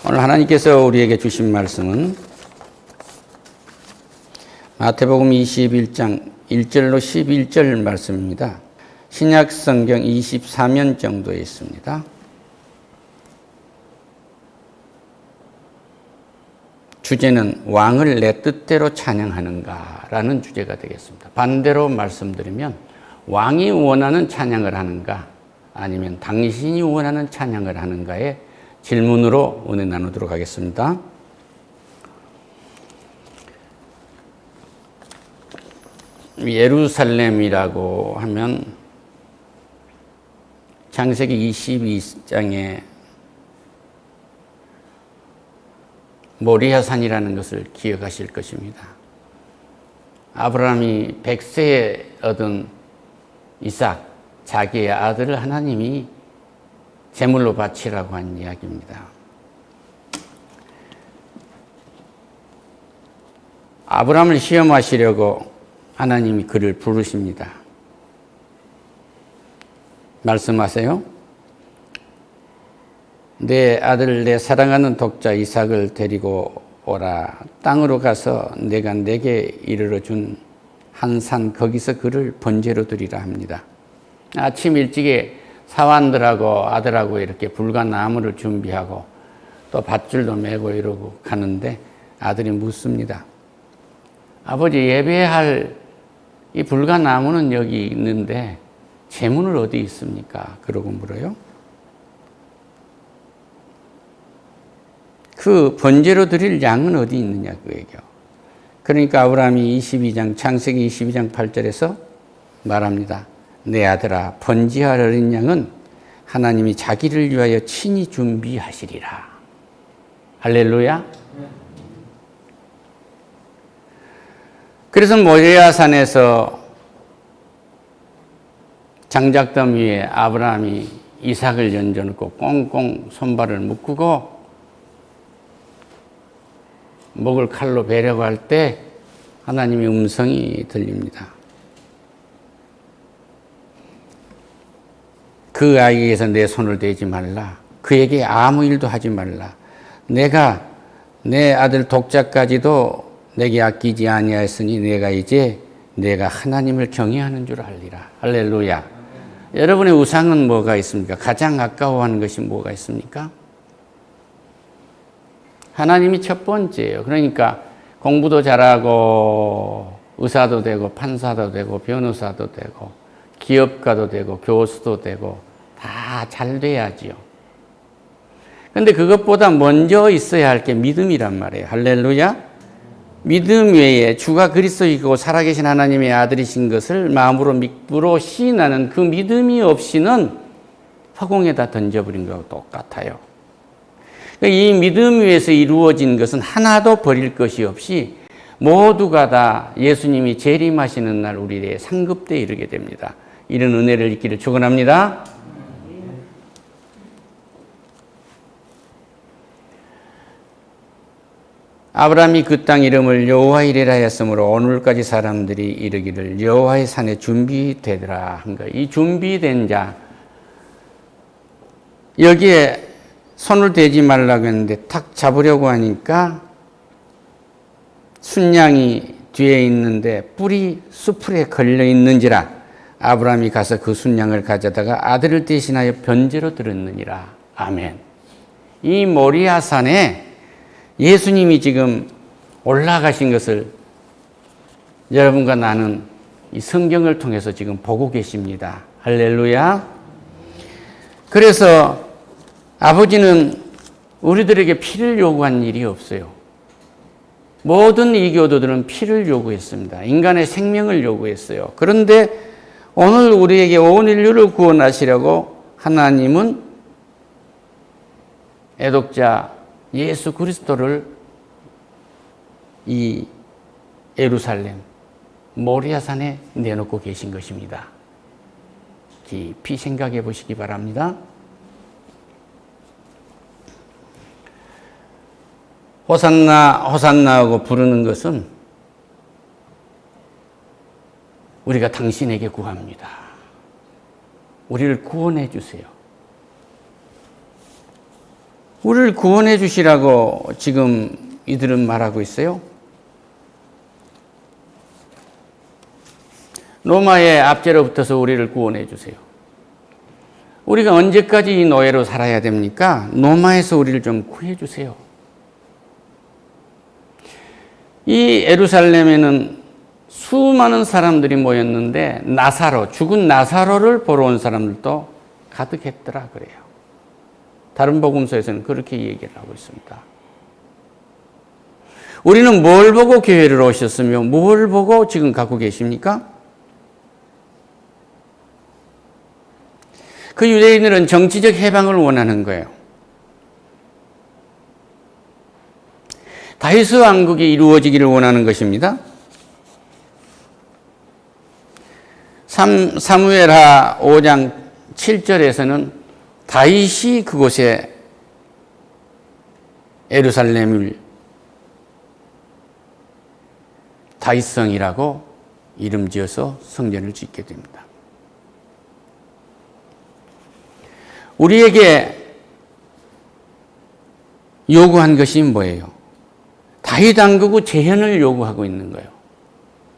오늘 하나님께서 우리에게 주신 말씀은 마태복음 21장 1절로 11절 말씀입니다. 신약 성경 24면 정도에 있습니다. 주제는 왕을 내 뜻대로 찬양하는가라는 주제가 되겠습니다. 반대로 말씀드리면 왕이 원하는 찬양을 하는가 아니면 당신이 원하는 찬양을 하는가의 질문으로 은혜 나누도록 하겠습니다. 예루살렘이라고 하면 창세기 22장에 모리아산이라는 것을 기억하실 것입니다. 아브라함이 100세에 얻은 이삭, 자기의 아들을 하나님이 제물로 바치라고 한 이야기입니다. 아브라함을 시험하시려고 하나님이 그를 부르십니다. 말씀하세요. 내 아들, 내 사랑하는 독자 이삭을 데리고 오라. 땅으로 가서 내가 내게 이르러 준 한 산 거기서 그를 번제로 드리라 합니다. 아침 일찍에 사환들하고 아들하고 이렇게 불과 나무를 준비하고 또 밧줄도 메고 이러고 가는데 아들이 묻습니다. 아버지, 예배할 이 불과 나무는 여기 있는데 제물은 어디 있습니까? 그러고 물어요. 그 번제로 드릴 양은 어디 있느냐 그 얘기요. 그러니까 아브라함이 창세기 22장 8절에서 말합니다. 내 아들아, 번제할 어린 양은 하나님이 자기를 위하여 친히 준비하시리라. 할렐루야. 그래서 모리아산에서 장작담 위에 아브라함이 이삭을 얹어놓고 꽁꽁 손발을 묶고 목을 칼로 베려고 할 때 하나님의 음성이 들립니다. 그 아이에게서 내 손을 대지 말라. 그에게 아무 일도 하지 말라. 내가 내 아들 독자까지도 내게 아끼지 아니하였으니 내가 하나님을 경외하는 줄 알리라. 할렐루야. 여러분의 우상은 뭐가 있습니까? 가장 아까워하는 것이 뭐가 있습니까? 하나님이 첫 번째예요. 그러니까 공부도 잘하고 의사도 되고 판사도 되고 변호사도 되고 기업가도 되고 교수도 되고 다 잘 돼야지요. 그런데 그것보다 먼저 있어야 할 게 믿음이란 말이에요. 할렐루야. 믿음 외에 주가 그리스도이고 살아계신 하나님의 아들이신 것을 마음으로 믿고 시인하는 그 믿음이 없이는 화공에다 던져버린 것하고 똑같아요. 이 믿음 위에서 이루어진 것은 하나도 버릴 것이 없이 모두가 다 예수님이 재림하시는 날 우리의 상급대에 이르게 됩니다. 이런 은혜를 있기를 축원합니다. 아브라함이 그 땅 이름을 여호와이레라 했으므로 오늘까지 사람들이 이르기를 여호와의 산에 준비되더라 한 거예요. 이 준비된 자, 여기에 손을 대지 말라고 했는데 탁 잡으려고 하니까 순양이 뒤에 있는데 뿔이 수풀에 걸려 있는지라 아브라함이 가서 그 순양을 가져다가 아들을 대신하여 번제로 드렸느니라. 아멘. 이 모리아산에 예수님이 지금 올라가신 것을 여러분과 나는 이 성경을 통해서 지금 보고 계십니다. 할렐루야. 그래서 아버지는 우리들에게 피를 요구한 일이 없어요. 모든 이교도들은 피를 요구했습니다. 인간의 생명을 요구했어요. 그런데 오늘 우리에게 온 인류를 구원하시려고 하나님은 애독자 예수 그리스도를 이 예루살렘 모리아산에 내놓고 계신 것입니다. 깊이 생각해 보시기 바랍니다. 호산나 호산나 하고 부르는 것은 우리가 당신에게 구합니다. 우리를 구원해 주세요. 우리를 구원해 주시라고 지금 이들은 말하고 있어요. 로마의 압제로부터서 우리를 구원해 주세요. 우리가 언제까지 이 노예로 살아야 됩니까? 로마에서 우리를 좀 구해 주세요. 이 예루살렘에는 수많은 사람들이 모였는데 죽은 나사로를 보러 온 사람들도 가득했더라 그래요. 다른 복음서에서는 그렇게 얘기를 하고 있습니다. 우리는 뭘 보고 교회를 오셨으며 뭘 보고 지금 갖고 계십니까? 그 유대인들은 정치적 해방을 원하는 거예요. 다윗 왕국이 이루어지기를 원하는 것입니다. 사무엘하 5장 7절에서는 다윗이 그곳에 예루살렘을 다윗성이라고 이름 지어서 성전을 짓게 됩니다. 우리에게 요구한 것이 뭐예요? 다윗 왕국의 재현을 요구하고 있는 거예요.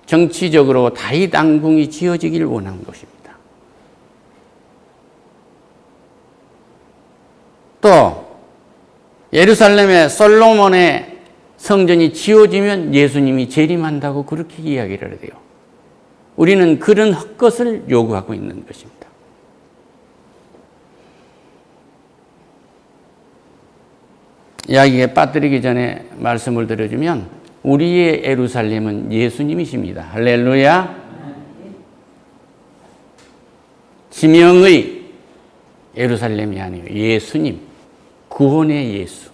정치적으로 다윗 왕궁이 지어지길 원하는 것입니다. 또 예루살렘에 솔로몬의 성전이 지어지면 예수님이 재림한다고 그렇게 이야기를 해요. 우리는 그런 헛것을 요구하고 있는 것입니다. 이야기에 빠뜨리기 전에 말씀을 드려주면 우리의 예루살렘은 예수님이십니다. 할렐루야. 지명의 예루살렘이 아니에요. 예수님, 구원의 예수,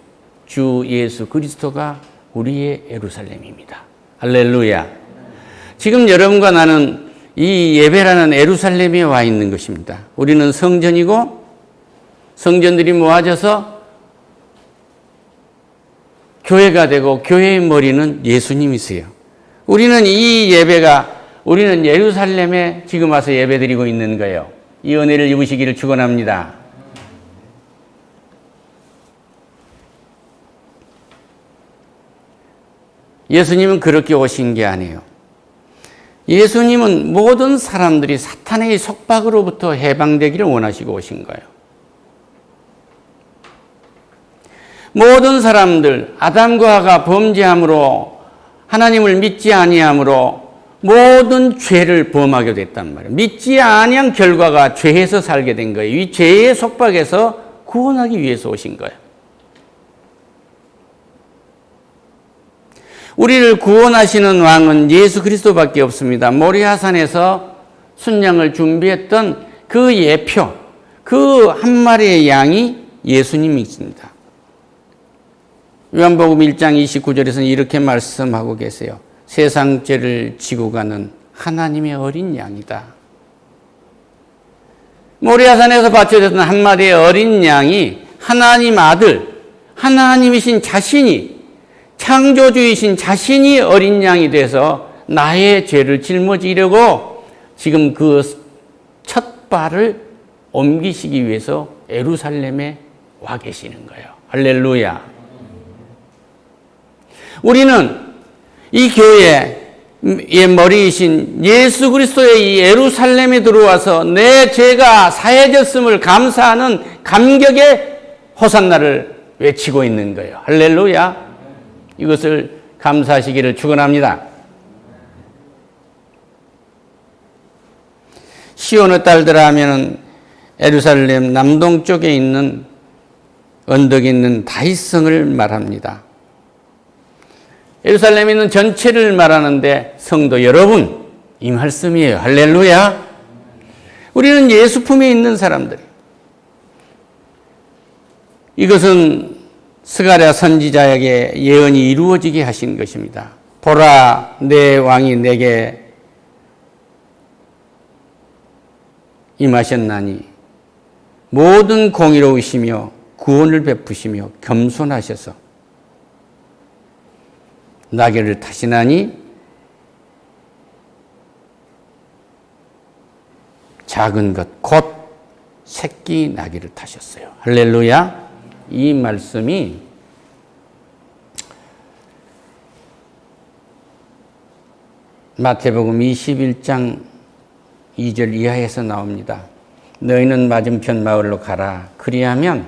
주 예수 그리스도가 우리의 예루살렘입니다. 할렐루야. 지금 여러분과 나는 이 예배라는 예루살렘에 와 있는 것입니다. 우리는 성전이고 성전들이 모아져서 교회가 되고 교회의 머리는 예수님이세요. 우리는 우리는 예루살렘에 지금 와서 예배드리고 있는 거예요. 이 은혜를 입으시기를 축원합니다. 예수님은 그렇게 오신 게 아니에요. 예수님은 모든 사람들이 사탄의 속박으로부터 해방되기를 원하시고 오신 거예요. 모든 사람들, 아담과 하가 범죄함으로 하나님을 믿지 아니함으로 모든 죄를 범하게 됐단 말이에요. 믿지 아니한 결과가 죄에서 살게 된 거예요. 이 죄의 속박에서 구원하기 위해서 오신 거예요. 우리를 구원하시는 왕은 예수 그리스도밖에 없습니다. 모리아산에서 순양을 준비했던 그 예표, 그 한 마리의 양이 예수님이십니다. 요한복음 1장 29절에서는 이렇게 말씀하고 계세요. 세상 죄를 지고 가는 하나님의 어린 양이다. 모리아산에서 바쳐졌던 한 마리의 어린 양이 하나님 아들, 하나님이신 자신이, 창조주이신 자신이 어린 양이 돼서 나의 죄를 짊어지려고 지금 그 첫 발을 옮기시기 위해서 예루살렘에 와 계시는 거예요. 할렐루야. 우리는 이 교회의 머리이신 예수 그리스도의 이 예루살렘에 들어와서 내 죄가 사해졌음을 감사하는 감격의 호산나를 외치고 있는 거예요. 할렐루야. 이것을 감사하시기를 축원합니다. 시온의 딸들아 하면은 예루살렘 남동쪽에 있는 언덕에 있는 다윗성을 말합니다. 예루살렘에 있는 전체를 말하는데 성도 여러분, 이 말씀이에요. 할렐루야. 우리는 예수품에 있는 사람들. 이것은 스가랴 선지자에게 예언이 이루어지게 하신 것입니다. 보라, 내 왕이 내게 임하셨나니 모든 공의로우시며 구원을 베푸시며 겸손하셔서 나귀를 타시나니 작은 것 곧 새끼 나귀를 타셨어요. 할렐루야. 이 말씀이 마태복음 21장 2절 이하에서 나옵니다. 너희는 맞은편 마을로 가라. 그리하면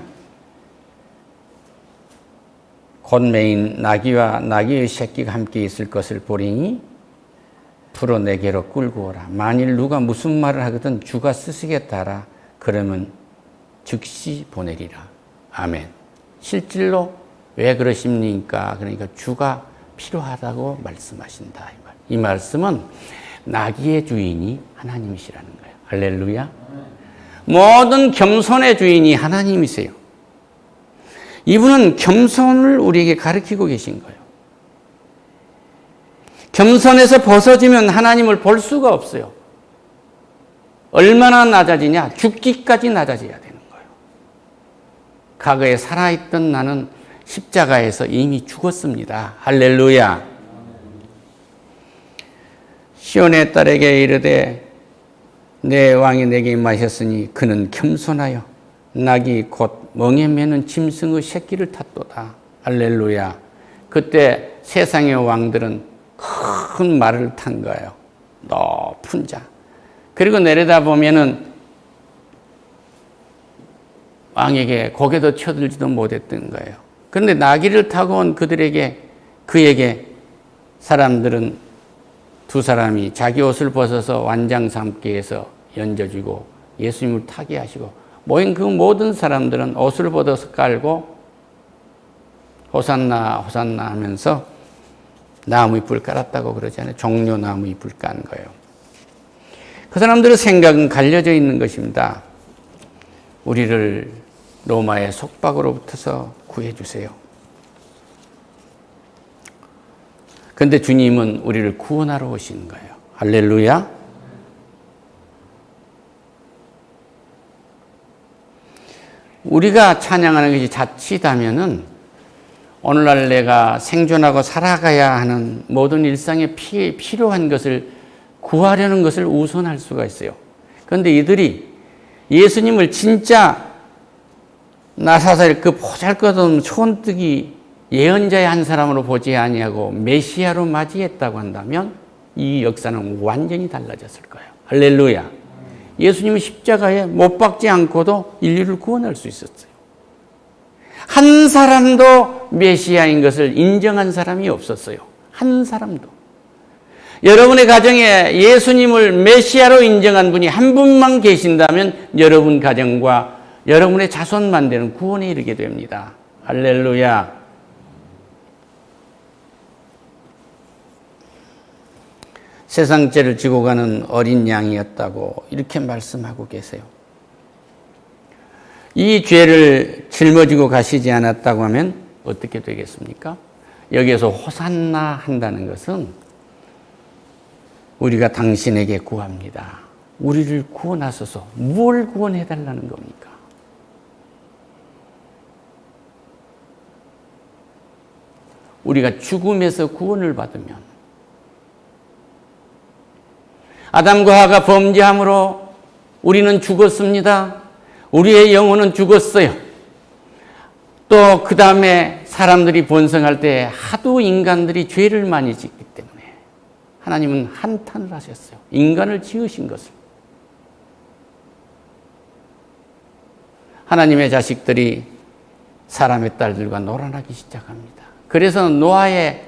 곧 메인 나귀와 나귀의 새끼가 함께 있을 것을 보리니 풀어 내게로 끌고 오라. 만일 누가 무슨 말을 하거든 주가 쓰시겠다라. 그러면 즉시 보내리라. 아멘. 실질로 왜 그러십니까? 그러니까 주가 필요하다고 말씀하신다. 이 말씀은 나귀의 주인이 하나님이시라는 거예요. 할렐루야. 모든 겸손의 주인이 하나님이세요. 이분은 겸손을 우리에게 가르치고 계신 거예요. 겸손에서 벗어지면 하나님을 볼 수가 없어요. 얼마나 낮아지냐? 죽기까지 낮아져야 되는 거예요. 과거에 살아있던 나는 십자가에서 이미 죽었습니다. 할렐루야. 시온의 딸에게 이르되 내 왕이 내게 임하셨으니 그는 겸손하여 낙이 곧 멍에 매는 짐승의 새끼를 탔도다. 할렐루야. 그때 세상의 왕들은 큰 말을 탄 거예요. 높은 자. 그리고 내려다보면은 왕에게 고개도 쳐들지도 못했던 거예요. 그런데 나귀를 타고 온 그에게 사람들은 두 사람이 자기 옷을 벗어서 완장 삼게 해서 얹어주고 예수님을 타게 하시고 모인 그 모든 사람들은 옷을 벗어서 깔고 호산나 호산나 하면서 나무 잎을 깔았다고 그러잖아요. 종려 나무 잎을 깐 거예요. 그 사람들의 생각은 갈려져 있는 것입니다. 우리를 로마의 속박으로부터서 구해주세요. 그런데 주님은 우리를 구원하러 오신 거예요. 할렐루야. 우리가 찬양하는 것이 자칫하면은 오늘날 내가 생존하고 살아가야 하는 모든 일상에 필요한 것을 구하려는 것을 우선할 수가 있어요. 그런데 이들이 예수님을 진짜 나사렛 그 보잘것없는 촌뜨기 예언자의 한 사람으로 보지 아니하고 메시아로 맞이했다고 한다면 이 역사는 완전히 달라졌을 거예요. 할렐루야. 예수님은 십자가에 못 박지 않고도 인류를 구원할 수 있었어요. 한 사람도 메시아인 것을 인정한 사람이 없었어요. 한 사람도. 여러분의 가정에 예수님을 메시아로 인정한 분이 한 분만 계신다면 여러분 가정과 여러분의 자손만 되는 구원에 이르게 됩니다. 할렐루야. 세상 죄를 지고 가는 어린 양이었다고 이렇게 말씀하고 계세요. 이 죄를 짊어지고 가시지 않았다고 하면 어떻게 되겠습니까? 여기에서 호산나 한다는 것은 우리가 당신에게 구합니다. 우리를 구원하소서. 뭘 구원해달라는 겁니까? 우리가 죽음에서 구원을 받으면 아담과 하와가 범죄함으로 우리는 죽었습니다. 우리의 영혼은 죽었어요. 또 그 다음에 사람들이 번성할 때 하도 인간들이 죄를 많이 짓기 때문에 하나님은 한탄을 하셨어요. 인간을 지으신 것을. 하나님의 자식들이 사람의 딸들과 놀아나기 시작합니다. 그래서 노아의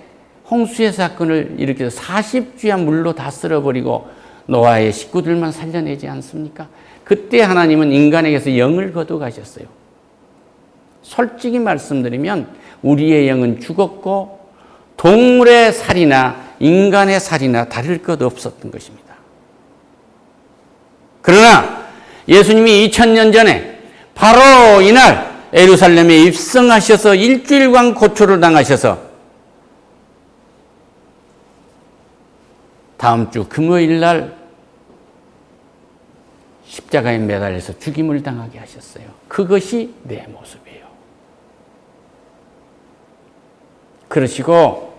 홍수의 사건을 일으켜서 40주야 물로 다 쓸어버리고 노아의 식구들만 살려내지 않습니까? 그때 하나님은 인간에게서 영을 거둬가셨어요. 솔직히 말씀드리면 우리의 영은 죽었고 동물의 살이나 인간의 살이나 다를 것 없었던 것입니다. 그러나 예수님이 2000년 전에 바로 이날 예루살렘에 입성하셔서 일주일간 고초를 당하셔서 다음 주 금요일 날 십자가에 매달려서 죽임을 당하게 하셨어요. 그것이 내 모습이에요. 그러시고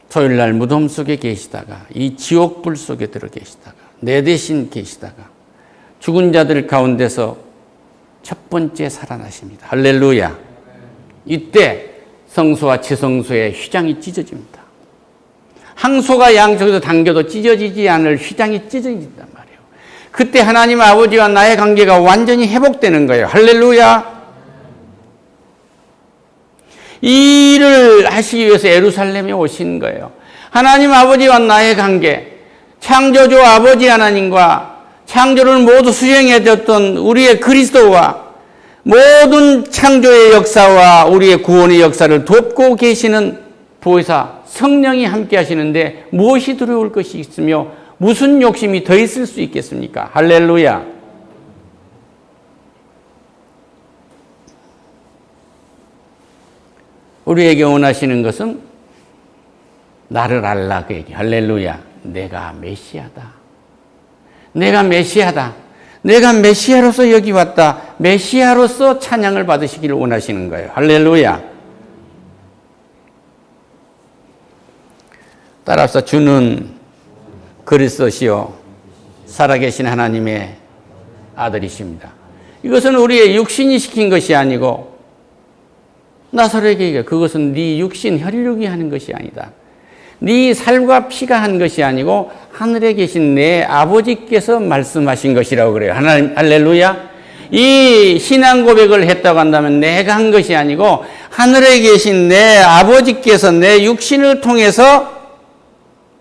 토요일 날 무덤 속에 계시다가 이 지옥불 속에 들어 계시다가 내 대신 계시다가 죽은 자들 가운데서 첫 번째 살아나십니다. 할렐루야. 이때 성소와 지성소의 휘장이 찢어집니다. 항소가 양쪽에서 당겨도 찢어지지 않을 휘장이 찢어진단 말이에요. 그때 하나님 아버지와 나의 관계가 완전히 회복되는 거예요. 할렐루야. 이 일을 하시기 위해서 예루살렘에 오신 거예요. 하나님 아버지와 나의 관계, 창조주 아버지 하나님과 창조를 모두 수행해줬던 우리의 그리스도와 모든 창조의 역사와 우리의 구원의 역사를 돕고 계시는 보혜사 성령이 함께 하시는데 무엇이 두려울 것이 있으며 무슨 욕심이 더 있을 수 있겠습니까? 할렐루야. 우리에게 원하시는 것은 나를 알라 그 얘기. 할렐루야. 내가 메시아다. 내가 메시아다. 내가 메시아로서 여기 왔다. 메시아로서 찬양을 받으시기를 원하시는 거예요. 할렐루야. 따라서 주는 그리스도시요 살아계신 하나님의 아들이십니다. 이것은 우리의 육신이 시킨 것이 아니고 나사로에게 그것은 네 육신 혈육이 하는 것이 아니다. 네 살과 피가 한 것이 아니고 하늘에 계신 내 아버지께서 말씀하신 것이라고 그래요. 하나님, 할렐루야. 이 신앙 고백을 했다고 한다면 내가 한 것이 아니고 하늘에 계신 내 아버지께서 내 육신을 통해서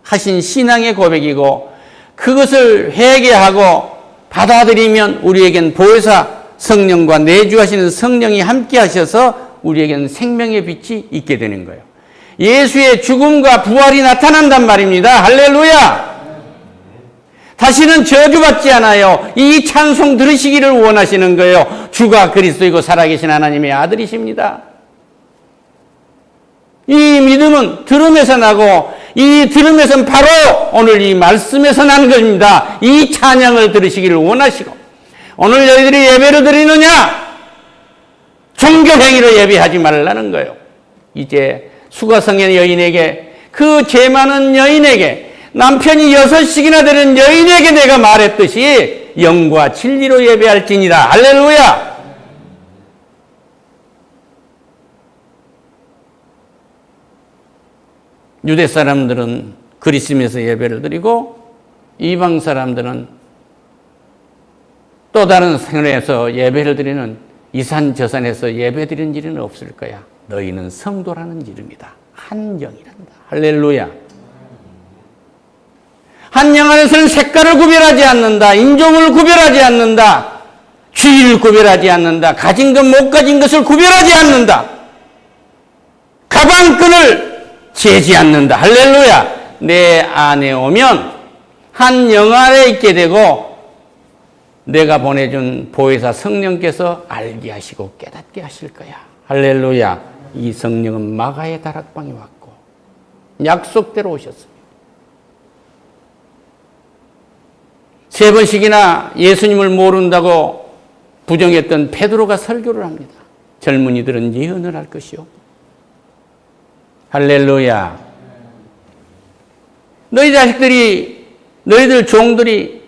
하신 신앙의 고백이고 그것을 회개하고 받아들이면 우리에겐 보혜사 성령과 내주하시는 성령이 함께 하셔서 우리에게는 생명의 빛이 있게 되는 거예요. 예수의 죽음과 부활이 나타난단 말입니다. 할렐루야. 다시는 저주받지 않아요. 이 찬송 들으시기를 원하시는 거예요. 주가 그리스도이고 살아계신 하나님의 아들이십니다. 이 믿음은 들음에서 나고 이 들음에서는 바로 오늘 이 말씀에서 난 겁니다. 이 찬양을 들으시기를 원하시고 오늘 너희들이 예배를 드리느냐? 종교행위로 예배하지 말라는 거예요. 이제 수가성의 여인에게 그 죄 많은 여인에게 남편이 6씩이나 되는 여인에게 내가 말했듯이 영과 진리로 예배할지니라. 할렐루야. 유대 사람들은 그리스도에서 예배를 드리고 이방 사람들은 또 다른 성에서 예배를 드리는 이산 저산에서 예배 드리는 일은 없을 거야. 너희는 성도라는 이름이다. 한 영이란다. 할렐루야. 한 영 안에서는 색깔을 구별하지 않는다. 인종을 구별하지 않는다. 주의를 구별하지 않는다. 가진 것 못 가진 것을 구별하지 않는다. 가방끈을 재지 않는다. 할렐루야. 내 안에 오면 한 영 안에 있게 되고 내가 보내준 보혜사 성령께서 알게 하시고 깨닫게 하실 거야. 할렐루야. 이 성령은 마가의 다락방에 왔고 약속대로 오셨습니다. 3번씩이나 예수님을 모른다고 부정했던 베드로가 설교를 합니다. 젊은이들은 예언을 할 것이요. 할렐루야. 너희 자식들이, 너희들 종들이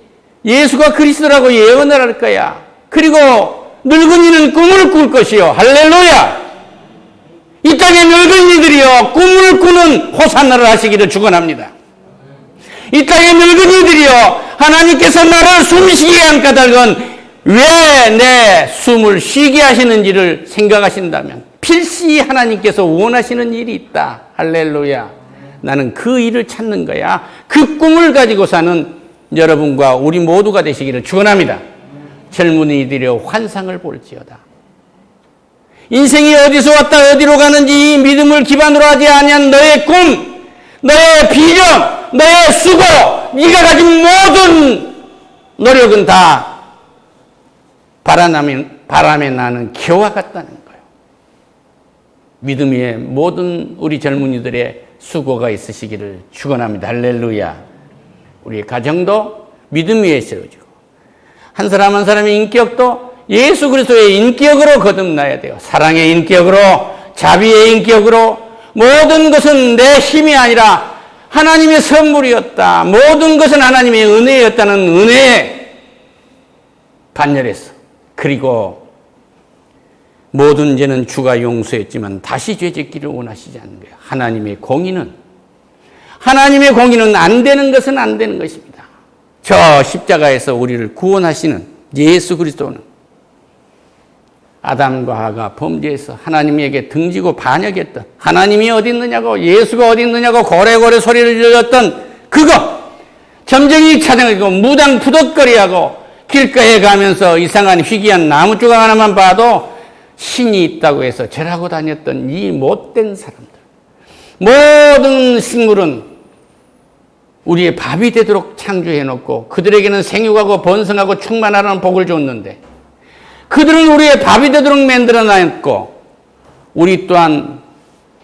예수가 그리스도라고 예언을 할 거야. 그리고 늙은이는 꿈을 꿀 것이요. 할렐루야. 이 땅의 늙은이들이요 꿈을 꾸는 호산나를 하시기를 축원합니다. 이 땅의 늙은이들이요 하나님께서 나를 숨쉬게 한 까닭은 왜 내 숨을 쉬게 하시는지를 생각하신다면 필시 하나님께서 원하시는 일이 있다. 할렐루야. 나는 그 일을 찾는 거야. 그 꿈을 가지고 사는 여러분과 우리 모두가 되시기를 축원합니다. 젊은이들의 환상을 볼지어다. 인생이 어디서 왔다 어디로 가는지 이 믿음을 기반으로 하지 아니한 너의 꿈, 너의 비전, 너의 수고, 네가 가진 모든 노력은 다 바람에 나는 겨와 같다는 거예요. 믿음 위에 모든 우리 젊은이들의 수고가 있으시기를 축원합니다. 할렐루야. 우리 가정도 믿음 위에 세워지고 한 사람 한 사람의 인격도 예수 그리스도의 인격으로 거듭나야 돼요. 사랑의 인격으로, 자비의 인격으로. 모든 것은 내 힘이 아니라 하나님의 선물이었다. 모든 것은 하나님의 은혜였다는 은혜에 반열해서 그리고 모든 죄는 주가 용서했지만 다시 죄 짓기를 원하시지 않는 거예요. 하나님의 공의는 안 되는 것은 안 되는 것입니다. 저 십자가에서 우리를 구원하시는 예수 그리스도는 아담과 하와가 범죄해서 하나님에게 등지고 반역했던, 하나님이 어디 있느냐고, 예수가 어디 있느냐고 고래고래 소리를 질렀던 그거, 점쟁이 찾아내고 무당 푸덕거리하고 길가에 가면서 이상한 희귀한 나무 조각 하나만 봐도 신이 있다고 해서 절하고 다녔던 이 못된 사람들. 모든 식물은 우리의 밥이 되도록 창조해놓고 그들에게는 생육하고 번성하고 충만하라는 복을 줬는데, 그들은 우리의 밥이 되도록 만들어놨고 우리 또한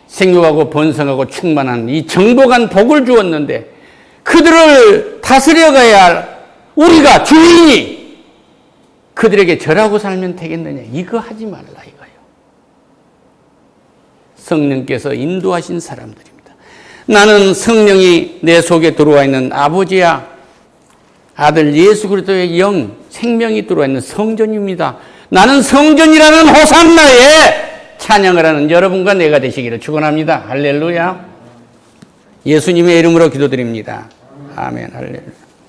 생육하고 번성하고 충만한 이 정복한 복을 주었는데, 그들을 다스려가야 할 우리가 주인이 그들에게 절하고 살면 되겠느냐. 이거 하지 말라 이거예요. 성령께서 인도하신 사람들입니다. 나는 성령이 내 속에 들어와 있는 아버지야 아들 예수 그리스도의 영, 생명이 들어와 있는 성전입니다. 나는 성전이라는 호산나에 찬양을 하는 여러분과 내가 되시기를 축원합니다. 할렐루야. 예수님의 이름으로 기도드립니다. 아멘. 할렐루야.